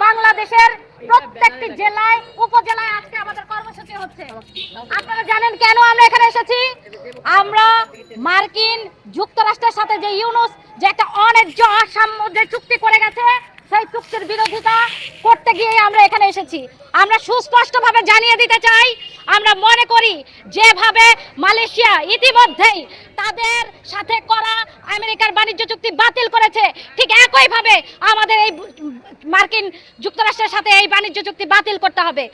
বাংলাদেশের প্রত্যেকটি জেলায় উপজেলায় আজকে আমাদের কর্মসূচি হচ্ছে। আপনারা জানেন কেন আমরা এখানে এসেছি? আমরা মার্কিন যুক্তরাষ্ট্রের সাথে যে ইউনুস যে একটা অন্যায্য অসাম্য যে চুক্তি করে গেছে, সেই চুক্তির বিরোধিতা করতে গিয়ে আমরা এখানে এসেছি। আমরা সুস্পষ্টভাবে জানিয়ে দিতে চাই, আমরা মনে করি যেভাবে মালয়েশিয়া ইতিমধ্যেই তাদের সাথে করা আমেরিকার বাণিজ্য চুক্তি বাতিল করেছে, ঠিক একইভাবে আমাদের এই মার্কিন যুক্তরাষ্ট্রের সাথে এই বাণিজ্য চুক্তি বাতিল করতে হবে।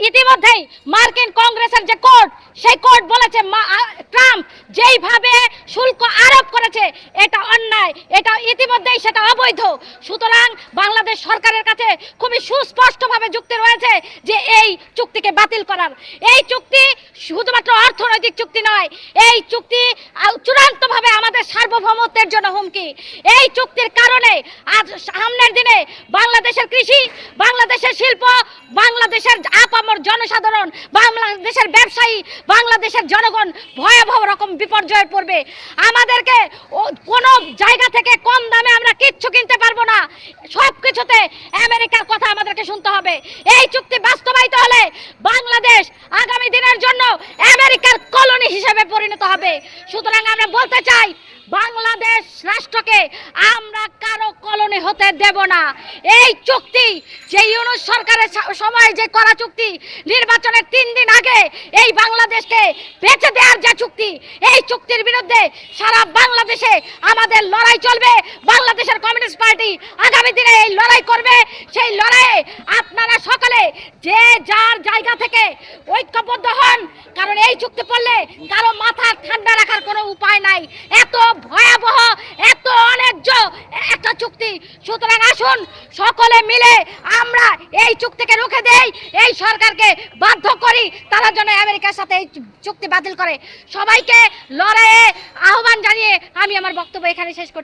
ইতিমধ্যেই মার্কিন কংগ্রেসের যে কোর্ট, সেই কোর্ট বলেছে ট্রাম্প যেইভাবে শুল্ক আরোপ করেছে এটা অন্যায়, এটা ইতিমধ্যেই সেটা অবৈধ। সুতরাং বাংলাদেশ সরকারের কাছে খুবই সুস্পষ্টভাবে যুক্তি রয়েছে যে এই চুক্তিকে বাতিল করার। এই চুক্তি শুধুমাত্র অর্থনৈতিক চুক্তি নয়, এই চুক্তি চূড়ান্তভাবে আমাদের সার্বভৌমত্বের জন্য হুমকি। এই চুক্তির কারণে আজ সামনের দিনে বাংলাদেশের কৃষি, বাংলাদেশের শিল্প, বাংলাদেশের আপামর জনসাধারণ, বাংলাদেশের ব্যবসায়ী, বাংলাদেশের জনগণ ভয়াবহ রকম বিপর্যয়ে পড়বে। আমাদেরকে কোনো জায়গা থেকে কম দামে আমরা কিচ্ছু কিনতে পারবো না, সব কিছুতে আমেরিকার কথা আমাদেরকে শুনতে হবে। এই চুক্তি বাস্তবায়িত হলে বাংলাদেশ আগামী দিনের জন্য আমেরিকার কলোনি হিসেবে পরিণত হবে। সুতরাং আমরা বলতে চাই, বাংলাদেশ রাষ্ট্রকে আমরা কারো কলোনি হতে দেব না। এই চুক্তি যে ইউনুস সরকারের সময় যে করা চুক্তি, নির্বাচনের 3 দিন আগে এই বাংলাদেশকে বেঁচে দেওয়ার যে চুক্তি, এই চুক্তির বিরুদ্ধে সারা বাংলাদেশে আমাদের লড়াই চলবে। বাংলাদেশের কমিউনিস্ট পার্টি আগামী দিনে এই লড়াই করবে। সেই লড়াইয়ে আপনারা সকলে যে যার জায়গা থেকে ঐক্যবদ্ধ হন, কারণ এই চুক্তি পড়লে কারো মাথা ঠান্ডা রাখার কোনো উপায় নাই। এত ভয়াবহ, এত অন্যায্য একটা চুক্তি। সুতরাং আসুন সকলে মিলে আমরা এই চুক্তিকে রুখে দেই, এই সরকারকে বাধ্য করি তারা যেন আমেরিকার সাথে এই চুক্তি বাতিল করে। সবাইকে লড়াইয়ে আহ্বান জানিয়ে আমি আমার বক্তব্য এখানে শেষ করছি।